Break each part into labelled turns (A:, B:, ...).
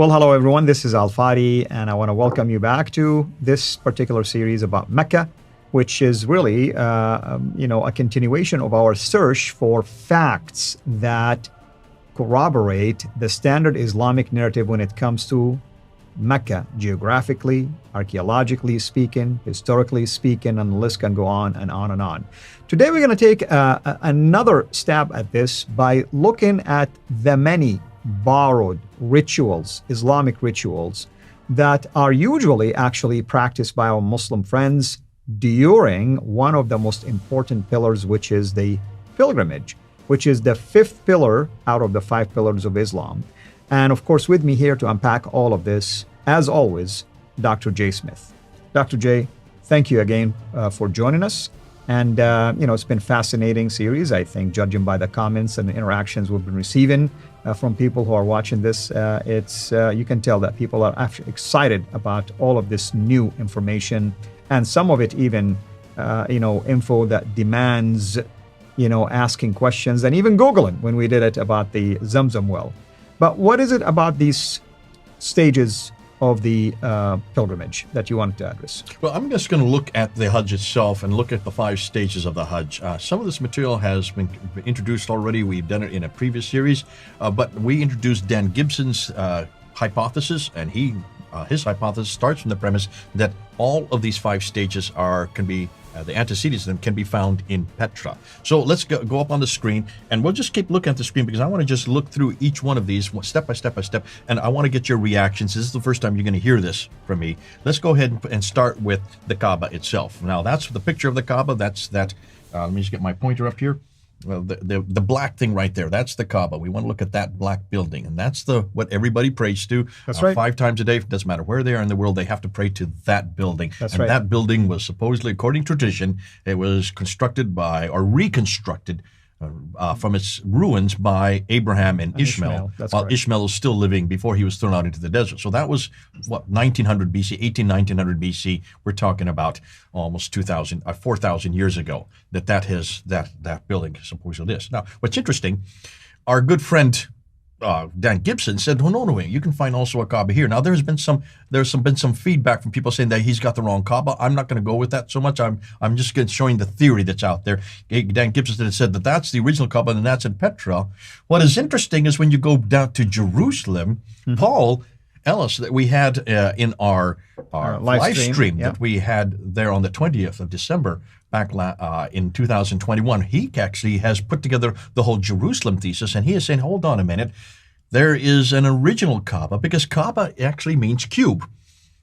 A: Well, hello everyone. This is Fadi, and I want to welcome you back to this particular series about Mecca, which is really, a continuation of our search for facts that corroborate the standard Islamic narrative when it comes to Mecca, geographically, archaeologically speaking, historically speaking, and the list can go on and on and on. Today, we're going to take another stab at this by looking at the many borrowed rituals, Islamic rituals, that are usually actually practiced by our Muslim friends during one of the most important pillars, which is the pilgrimage, which is the fifth pillar out of the five pillars of Islam. And of course, with me here to unpack all of this, as always, Dr. J. Smith. Dr. J, thank you again for joining us. And, it's been a fascinating series, I think, judging by the comments and the interactions we've been receiving from people who are watching this. You can tell that people are actually excited about all of this new information, and some of it even, info that demands, asking questions and even Googling when we did it about the Zamzam well. But what is it about these stages of the pilgrimage that you wanted to address?
B: Well, I'm just going to look at the Hajj itself and look at the 5 stages of the Hajj. Some of this material has been introduced already. We've done it in a previous series, but we introduced Dan Gibson's hypothesis, and his hypothesis starts from the premise that all of these 5 stages can be the antecedents of them can be found in Petra. So let's go up on the screen, and we'll just keep looking at the screen because I want to just look through each one of these step by step, and I want to get your reactions. This is the first time you're going to hear this from me. Let's go ahead and start with the Kaaba itself. Now, that's the picture of the Kaaba. That's that. Let me just get my pointer up here. Well, the black thing right there, that's the Kaaba. We want to look at that black building, and that's what everybody prays to.
A: That's right.
B: 5 times a day. It doesn't matter where they are in the world, they have to pray to that building.
A: That's
B: and
A: right.
B: That building was supposedly, according to tradition, it was constructed reconstructed from its ruins by Abraham and Ishmael,
A: That's
B: while
A: correct.
B: Ishmael was still living before he was thrown out into the desert. So that was, 1900 BC, 1900 BC. We're talking about almost 4,000 years ago that building supposedly is. Now, what's interesting, our good friend Dan Gibson said, no, you can find also a Kaaba here. Now, there's been some feedback from people saying that he's got the wrong Kaaba. I'm not going to go with that so much. I'm just showing the theory that's out there. Dan Gibson said that that's the original Kaaba and that's in Petra. What is interesting is when you go down to Jerusalem, Paul Ellis that we had in our live stream that we had there on the 20th of December back in 2021, he actually has put together the whole Jerusalem thesis, and he is saying, hold on a minute, there is an original Kaaba, because Kaaba actually means cube,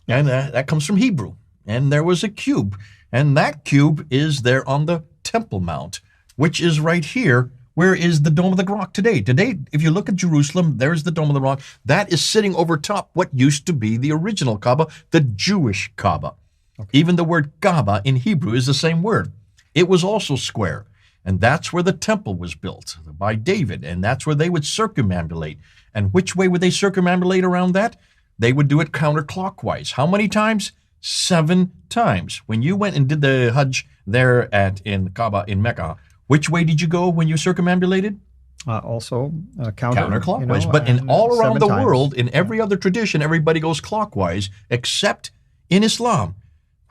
B: and that comes from Hebrew, and there was a cube, and that cube is there on the Temple Mount, which is right here. Where is the Dome of the Rock today? Today, if you look at Jerusalem, there's the Dome of the Rock. That is sitting over top what used to be the original Kaaba, the Jewish Kaaba. Okay. Even the word Kaaba in Hebrew is the same word. It was also square. And that's where the temple was built by David. And that's where they would circumambulate. And which way would they circumambulate around that? They would do it counter-clockwise. How many times? 7 times. When you went and did the Hajj there in Kaaba in Mecca, which way did you go when you circumambulated?
A: Also
B: counterclockwise. But in all around the world, in every other tradition, everybody goes clockwise, except in Islam.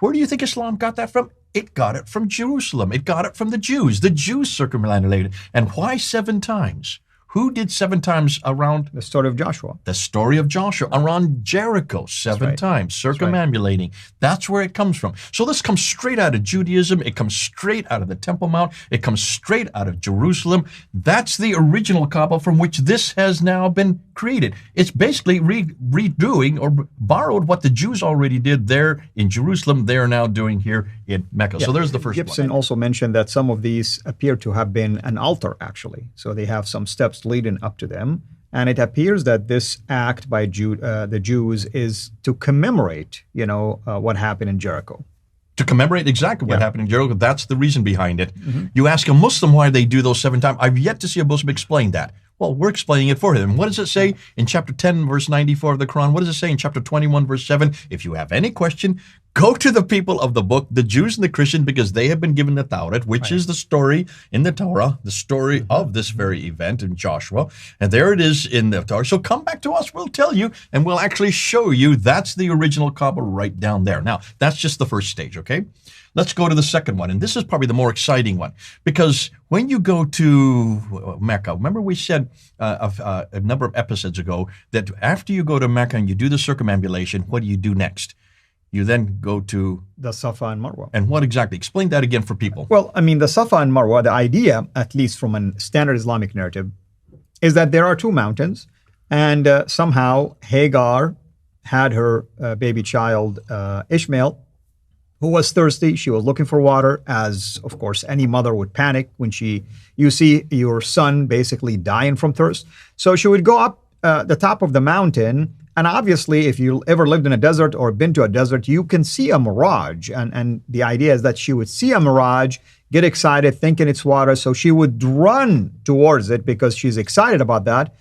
B: Where do you think Islam got that from? It got it from Jerusalem. It got it from the Jews. The Jews circumambulated. And why 7 times? Who did 7 times around?
A: The story of Joshua.
B: The story of Joshua around Jericho, 7 times, circumambulating. That's where it comes from. So this comes straight out of Judaism. It comes straight out of the Temple Mount. It comes straight out of Jerusalem. That's the original Kaaba from which this has now been created. It's basically redoing or borrowed what the Jews already did there in Jerusalem. They're now doing here in Mecca. Yeah. So there's the first
A: Gibson
B: one.
A: also mentioned that some of these appear to have been an altar, actually. So they have some steps leading up to them. And it appears that this act by the Jews is to commemorate, what happened in Jericho.
B: To commemorate exactly what happened in Jericho. That's the reason behind it. Mm-hmm. You ask a Muslim why they do those 7 times. I've yet to see a Muslim explain that. Well, we're explaining it for them. What does it say in chapter 10, verse 94 of the Quran? What does it say in chapter 21, verse 7? If you have any question, Go to the people of the book, the Jews and the Christians, because they have been given the Torah, which is the story in the Torah, the story of this very event in Joshua. And there it is in the Torah. So come back to us. We'll tell you, and we'll actually show you that's the original Kaaba right down there. Now, that's just the first stage, okay? Let's go to the second one. And this is probably the more exciting one, because when you go to Mecca, remember we said a number of episodes ago that after you go to Mecca and you do the circumambulation, what do you do next? You then go to
A: the Safa and Marwa.
B: And what exactly? Explain that again for people.
A: Well, I mean, the Safa and Marwa, the idea, at least from a standard Islamic narrative, is that there are two mountains, and somehow Hagar had her baby child, Ishmael, who was thirsty. She was looking for water, as, of course, any mother would panic when you see your son basically dying from thirst. So she would go up the top of the mountain. And obviously, if you ever lived in a desert or been to a desert, you can see a mirage. And the idea is that she would see a mirage, get excited, thinking it's water. So she would run towards it because she's excited about that.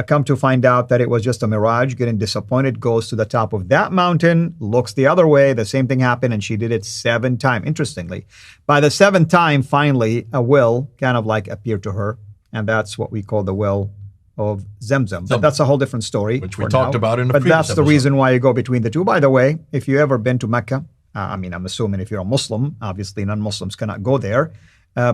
A: Come to find out that it was just a mirage, getting disappointed, goes to the top of that mountain, looks the other way, the same thing happened, and she did it 7 times. Interestingly, by the 7th time, finally, a well kind of like appeared to her. And that's what we call the well of Zamzam. But that's a whole different story.
B: Which we talked about in the
A: But
B: previous
A: that's the
B: episode.
A: reason why you go between the two. By the way, if you've ever been to Mecca, I mean, I'm assuming if you're a Muslim, obviously non-Muslims cannot go there.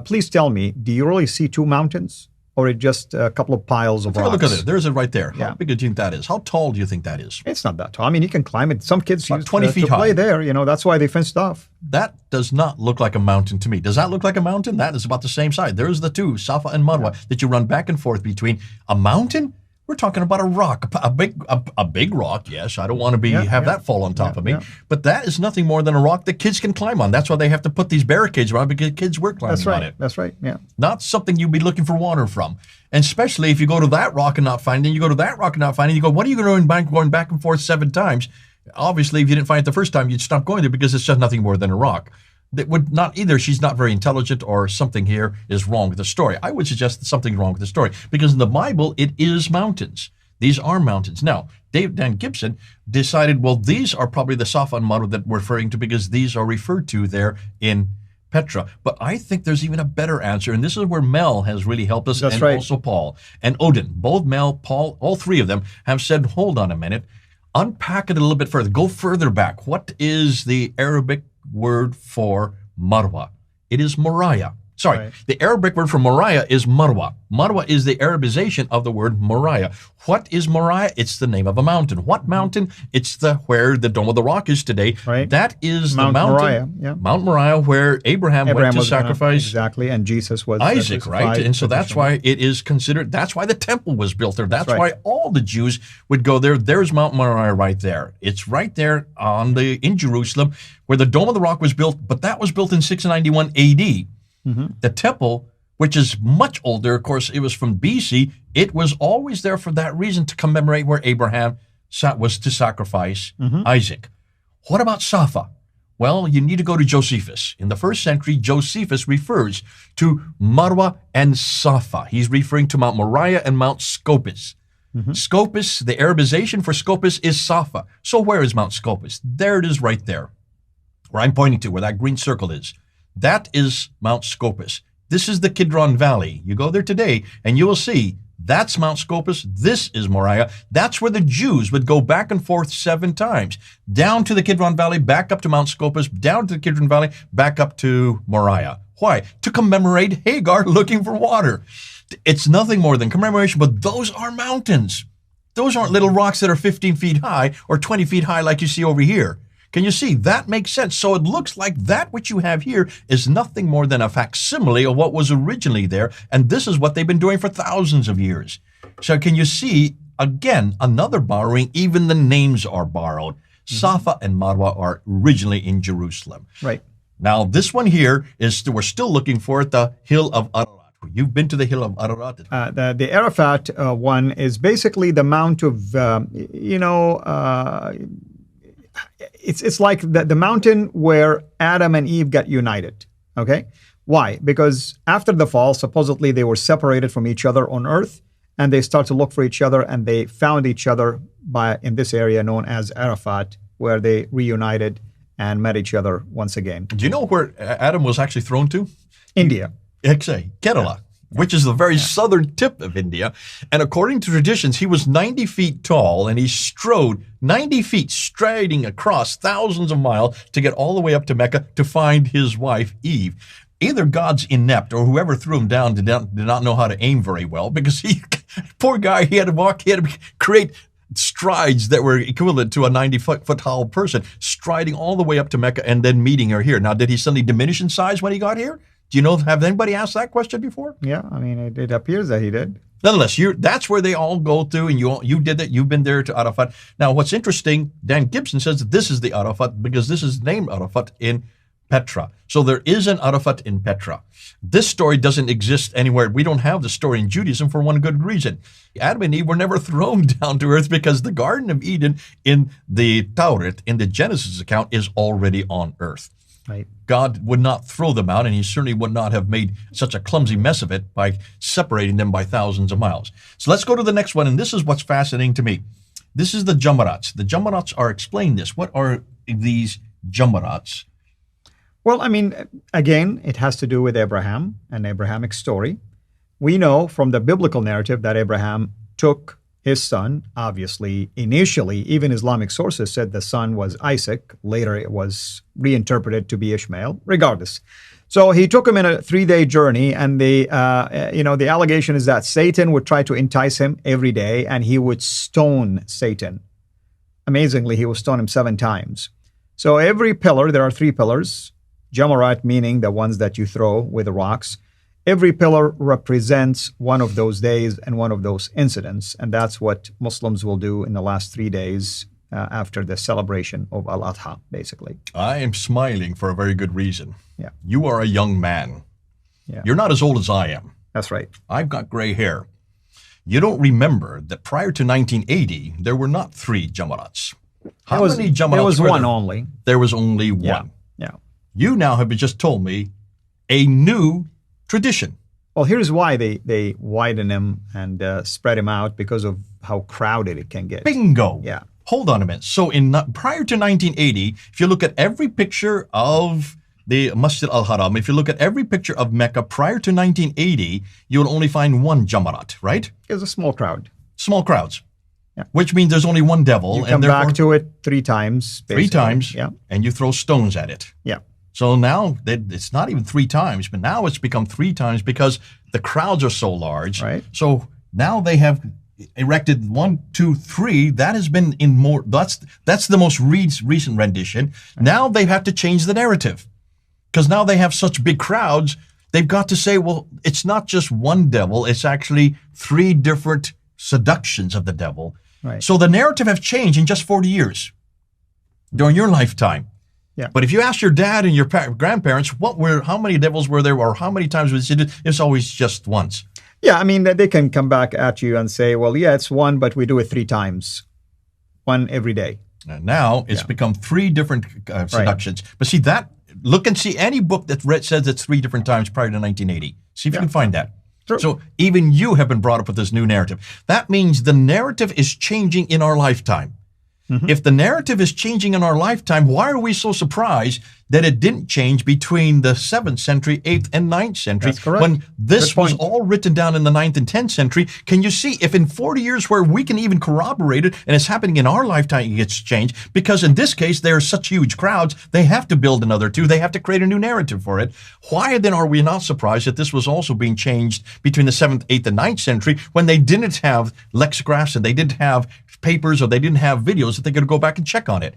A: Please tell me, do you really see 2 mountains? Or it just a couple of piles of
B: Take
A: rocks?
B: a look at it. There's it right there.
A: Yeah.
B: How big do you think that is? How tall do you think that is?
A: It's not that tall. I mean, you can climb it. Some kids
B: About
A: used
B: 20 feet
A: to play
B: high.
A: there. You know, that's why they fenced off.
B: That does not look like a mountain to me. Does that look like a mountain? That is about the same size. There's the two, Safa and Marwa, that you run back and forth between. A mountain? We're talking about a rock, a big rock. Yes, I don't want to have that fall on top of me. Yeah. But that is nothing more than a rock that kids can climb on. That's why they have to put these barricades around, because kids were climbing on it.
A: That's right. Yeah.
B: Not something you'd be looking for water from. And especially if you go to that rock and not find it, you go to that rock and not find it, you go, what are you going back and forth 7 times? Obviously, if you didn't find it the first time, you'd stop going there because it's just nothing more than a rock. That would not either she's not very intelligent or something here is wrong with the story. I would suggest that something's wrong with the story, because in the Bible, it is mountains. These are mountains. Now, Dan Gibson decided, well, these are probably the Safa and Marwa that we're referring to, because these are referred to there in Petra. But I think there's even a better answer, and this is where Mel has really helped us, and also Paul. And Odin, both Mel, Paul, all 3 of them have said, hold on a minute, unpack it a little bit further, go further back. What is the Arabic word for Marwa? It is Moriah. Sorry, the Arabic word for Moriah is Marwa. Marwa is the Arabization of the word Moriah. What is Moriah? It's the name of a mountain. What mountain? It's where the Dome of the Rock is today.
A: Right.
B: That is
A: Mount
B: the mountain,
A: Moriah, yeah.
B: Mount Moriah, where Abraham went to sacrifice
A: exactly, and Jesus was
B: Isaac, right? And so that's why it is considered, that's why the temple was built there. That's why all the Jews would go there. There's Mount Moriah right there. It's right there in Jerusalem, where the Dome of the Rock was built, but that was built in 691 AD. The temple, which is much older, of course, it was from BC. It was always there for that reason, to commemorate where Abraham was to sacrifice Isaac. What about Safa? Well, you need to go to Josephus. In the 1st century, Josephus refers to Marwa and Safa. He's referring to Mount Moriah and Mount Scopus. Scopus, the Arabization for Scopus is Safa. So where is Mount Scopus? There it is right there, where I'm pointing to, where that green circle is. That is Mount Scopus. This is the Kidron Valley. You go there today and you will see that's Mount Scopus. This is Moriah. That's where the Jews would go back and forth 7 times. Down to the Kidron Valley, back up to Mount Scopus, down to the Kidron Valley, back up to Moriah. Why? To commemorate Hagar looking for water. It's nothing more than commemoration, but those are mountains. Those aren't little rocks that are 15 feet high or 20 feet high like you see over here. Can you see? That makes sense. So it looks like that which you have here is nothing more than a facsimile of what was originally there, and this is what they've been doing for thousands of years. So can you see, again, another borrowing? Even the names are borrowed. Safa and Marwa are originally in Jerusalem.
A: Right.
B: Now, this one here is, we're still looking for it, the Hill of Ararat. You've been to the Hill of Ararat.
A: The Arafat one is basically the Mount of, it's like the mountain where Adam and Eve got united, okay? Why? Because after the fall, supposedly they were separated from each other on earth, and they start to look for each other, and they found each other in this area known as Arafat, where they reunited and met each other once again.
B: Do you know where Adam was actually thrown to?
A: India.
B: Exactly, Kerala, which is the very southern tip of India. And according to traditions, he was 90 feet tall, and he strode 90 feet, striding across thousands of miles to get all the way up to Mecca to find his wife, Eve. Either God's inept or whoever threw him down did not know how to aim very well, because poor guy, he had to create strides that were equivalent to a 90-foot tall person, striding all the way up to Mecca and then meeting her here. Now, did he suddenly diminish in size when he got here? Do you know, have anybody asked that question before?
A: Yeah, I mean, it appears that he did.
B: Nonetheless, that's where they all go through, and you did it. You've been there to Arafat. Now, what's interesting, Dan Gibson says that this is the Arafat because this is named Arafat in Petra. So there is an Arafat in Petra. This story doesn't exist anywhere. We don't have the story in Judaism for one good reason. Adam and Eve were never thrown down to earth because the Garden of Eden in the Torah, in the Genesis account, is already on earth.
A: Right.
B: God would not throw them out, and he certainly would not have made such a clumsy mess of it by separating them by thousands of miles. So let's go to the next one, and this is what's fascinating to me. This is the Jamarats. The Jamarats are explain this. What are these Jamarats?
A: Well, I mean, again, it has to do with Abraham and Abrahamic story. We know from the biblical narrative that Abraham took his son. Obviously, initially, even Islamic sources said the son was Isaac. Later, it was reinterpreted to be Ishmael. Regardless, so he took him in a 3-day journey, and the allegation is that Satan would try to entice him every day, and he would stone Satan. Amazingly, he will stone him 7 times. So every pillar, there are 3 pillars. Jamarat meaning the ones that you throw with the rocks. Every pillar represents one of those days and one of those incidents, and that's what Muslims will do in the last 3 days after the celebration of Al-Adha, basically.
B: I am smiling for a very good reason.
A: Yeah.
B: You are a young man.
A: Yeah.
B: You're not as old as I am.
A: That's right.
B: I've got gray hair. You don't remember that prior to 1980, there were not 3 Jamarats. How many Jamarats
A: there was
B: were
A: one
B: there?
A: only.
B: There was only one.
A: Yeah.
B: You now have just told me a new tradition.
A: Well, here's why they widen him and spread him out, because of how crowded it can get.
B: Bingo.
A: Yeah.
B: Hold on a minute. So prior to 1980, if you look at every picture of the Masjid al-Haram, if you look at every picture of Mecca prior to 1980, you'll only find one Jamarat, right?
A: It's a small crowd.
B: Small crowds.
A: Yeah.
B: Which means there's only one devil.
A: You come back to it 3 times, basically.
B: 3 times,
A: yeah.
B: And you throw stones at it.
A: Yeah.
B: So now it's not even 3 times, but now it's become 3 times because the crowds are so large.
A: Right.
B: So now they have erected 1, 2, 3. That has been in more. That's the most recent rendition. Right. Now they have to change the narrative because now they have such big crowds. They've got to say, well, it's not just one devil. It's actually 3 different seductions of the devil.
A: Right.
B: So the narrative have changed in just 40 years during your lifetime.
A: Yeah.
B: But if you ask your dad and your grandparents, how many devils were there, or how many times was it? It's always just once.
A: Yeah, I mean, they can come back at you and say, well, yeah, it's 1, but we do it 3 times. 1 every day.
B: And now it's become 3 different seductions. Right. But see that, look and see any book that says it's 3 different times prior to 1980. See if you can find that.
A: True.
B: So even you have been brought up with this new narrative. That means the narrative is changing in our lifetime. Mm-hmm. If the narrative is changing in our lifetime, why are we so surprised that it didn't change between the 7th century, 8th, and 9th century?
A: That's correct.
B: When this was all written down in the 9th and 10th century, can you see if in 40 years where we can even corroborate it and it's happening in our lifetime, it gets changed? Because in this case, there are such huge crowds, they have to build another 2. They have to create a new narrative for it. Why then are we not surprised that this was also being changed between the 7th, 8th, and 9th century when they didn't have lexigraphs and they didn't have papers or they didn't have videos that they could go back and check on it?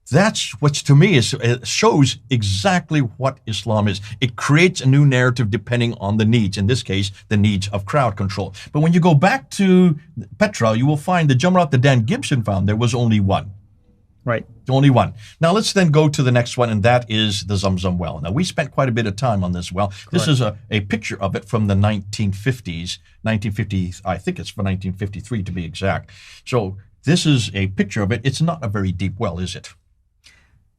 B: That's what to me shows exactly what Islam is. It creates a new narrative depending on the needs. In this case, the needs of crowd control. But when you go back to Petra, you will find the Jamarat that Dan Gibson found, there was only 1.
A: Right.
B: Only 1. Now let's then go to the next one, and that is the Zamzam well. Now we spent quite a bit of time on this well. Correct. This is a picture of it from the 1950s, 1950, I think it's from 1953 to be exact. So this is a picture of it. It's not a very deep well, is it?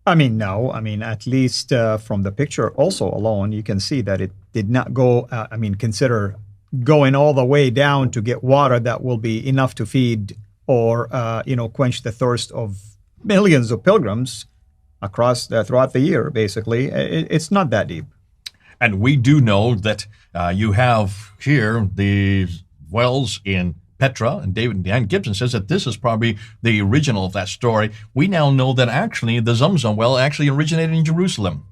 A: I mean, no. I mean, at least from the picture also alone, you can see that it did not go, consider going all the way down to get water that will be enough to feed or, quench the thirst of millions of pilgrims. across throughout the year, basically. It's not that deep.
B: And we do know that you have here the wells in Petra, and Dan Gibson says that this is probably the original of that story. We now know that actually the Zamzam well actually originated in Jerusalem.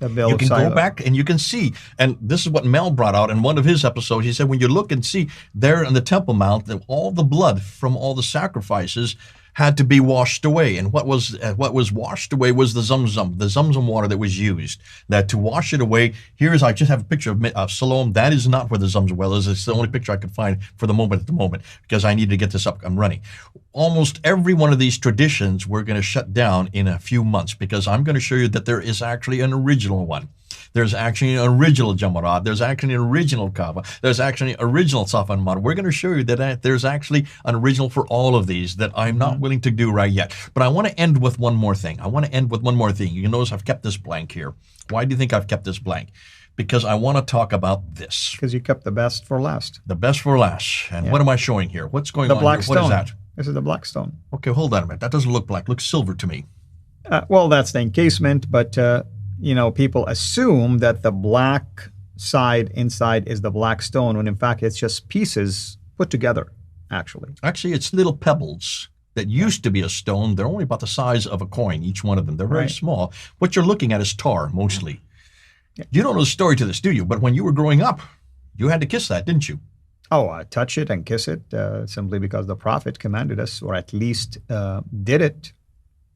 B: You can go back and you can see, and this is what Mel brought out in one of his episodes. He said when you look and see there on the Temple Mount that all the blood from all the sacrifices had to be washed away, and what was washed away was the Zamzam water that was used. That to wash it away, I just have a picture of Siloam. That is not where the Zamzam well is. It's the only picture I could find for the moment because I need to get this up and running. Almost every one of these traditions we're going to shut down in a few months because I'm going to show you that there is actually an original one. There's actually an original Jamarat. There's actually an original Kaaba. There's actually an original Safa and Marwa. We're going to show you that there's actually an original for all of these that I'm not willing to do right yet. But I want to end with one more thing. You notice I've kept this blank here. Why do you think I've kept this blank? Because I want to talk about this.
A: Because you kept the best for last.
B: The best for last. And what am I showing here? What's going on
A: black
B: here?
A: Stone.
B: What is that?
A: This is the black stone.
B: Okay, hold on a minute. That doesn't look black. It looks silver to me.
A: Well, that's the encasement, but people assume that the black side inside is the black stone, when in fact it's just pieces put together, actually.
B: Actually, it's little pebbles that used to be a stone. They're only about the size of a coin, each one of them. They're very small. What you're looking at is tar, mostly. Yeah. You don't know the story to this, do you? But when you were growing up, you had to kiss that, didn't you?
A: Oh, touch it and kiss it, simply because the Prophet commanded us, or at least did it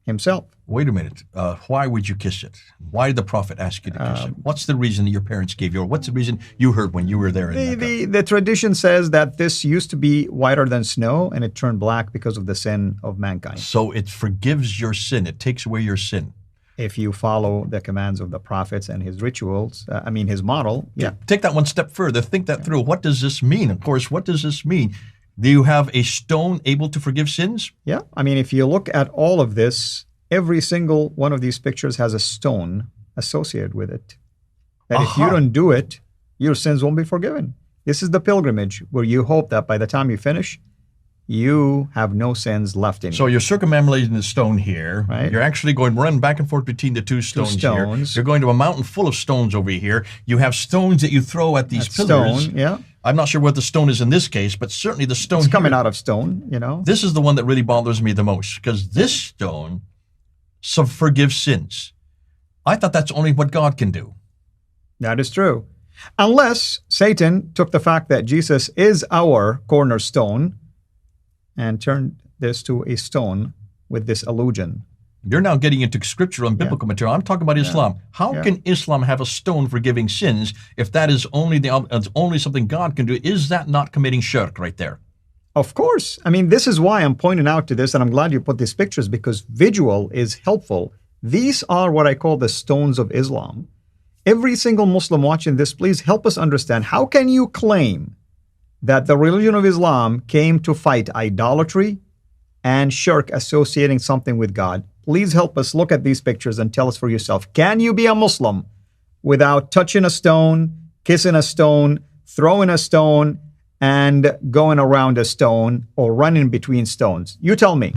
A: himself.
B: Wait a minute. Why would you kiss it? Why did the Prophet ask you to kiss it? What's the reason that your parents gave you, or what's the reason you heard when you were there in Mecca?
A: The tradition says that this used to be whiter than snow, and it turned black because of the sin of mankind.
B: So it forgives your sin. It takes away your sin.
A: If you follow the commands of the prophets and his rituals, his model. Yeah.
B: Take that one step further. Think that through. What does this mean? Of course, what does this mean? Do you have a stone able to forgive sins?
A: Yeah. If you look at all of this, every single one of these pictures has a stone associated with it. That if you don't do it, your sins won't be forgiven. This is the pilgrimage where you hope that by the time you finish, you have no sins left in you.
B: So you're circumambulating the stone here.
A: Right.
B: You're actually running back and forth between the two stones here. You're going to a mountain full of stones over here. You have stones that you throw at these pillars.
A: Stone, yeah.
B: I'm not sure what the stone is in this case, but certainly the stone
A: It's coming out of stone,
B: This is the one that really bothers me the most, because this stone forgives sins. I thought that's only what God can do.
A: That is true. Unless Satan took the fact that Jesus is our cornerstone and turned this to a stone with this illusion.
B: You're now getting into scriptural and biblical material. I'm talking about Islam. How can Islam have a stone forgiving sins if that is only something God can do? Is that not committing shirk right there?
A: Of course. This is why I'm pointing out to this, and I'm glad you put these pictures, because visual is helpful. These are what I call the stones of Islam. Every single Muslim watching this, please help us understand, how can you claim that the religion of Islam came to fight idolatry and shirk associating something with God? Please help us look at these pictures and tell us for yourself. Can you be a Muslim without touching a stone, kissing a stone, throwing a stone, and going around a stone or running between stones? You tell me.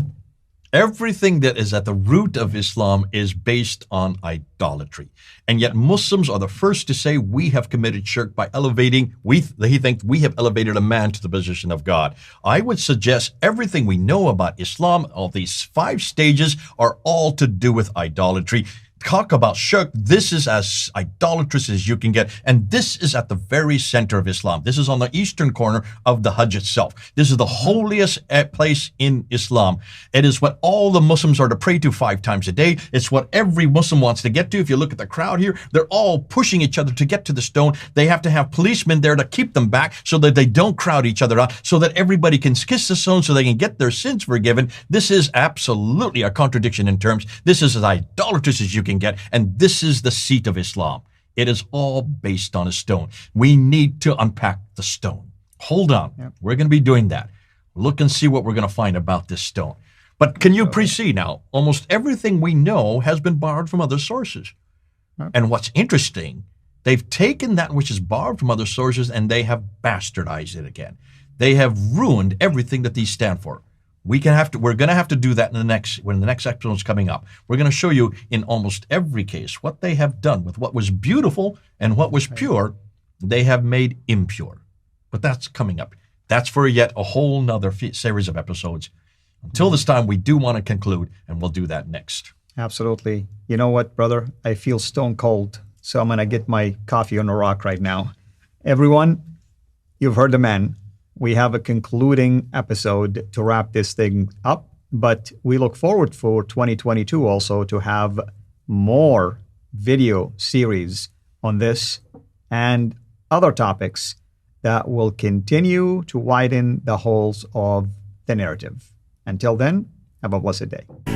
B: Everything that is at the root of Islam is based on idolatry. And yet Muslims are the first to say we have committed shirk by elevating, he thinks we have elevated a man to the position of God. I would suggest everything we know about Islam, all these 5 stages, are all to do with idolatry. Talk about shirk. This is as idolatrous as you can get. And this is at the very center of Islam. This is on the eastern corner of the Hajj itself. This is the holiest place in Islam. It is what all the Muslims are to pray to 5 times a day. It's what every Muslim wants to get to. If you look at the crowd here, they're all pushing each other to get to the stone. They have to have policemen there to keep them back so that they don't crowd each other out, so that everybody can kiss the stone so they can get their sins forgiven. This is absolutely a contradiction in terms. This is as idolatrous as you can get, and this is the seat of Islam. It is all based on a stone. We need to unpack the stone. Hold on. Yep. We're going to be doing that. Look and see what we're going to find about this stone. But can you see now, almost everything we know has been borrowed from other sources. Yep. And what's interesting, they've taken that which is borrowed from other sources and they have bastardized it again. They have ruined everything that these stand for. We're going to have to do that when the next episode is coming up. We're going to show you in almost every case what they have done with what was beautiful and what was pure, they have made impure. But that's coming up. That's for yet a whole nother series of episodes. Until this time, we do want to conclude, and we'll do that next.
A: Absolutely. You know what, brother? I feel stone cold, so I'm going to get my coffee on a rock right now. Everyone, you've heard the man. We have a concluding episode to wrap this thing up, but we look forward for 2022 also to have more video series on this and other topics that will continue to widen the holes of the narrative. Until then, have a blessed day.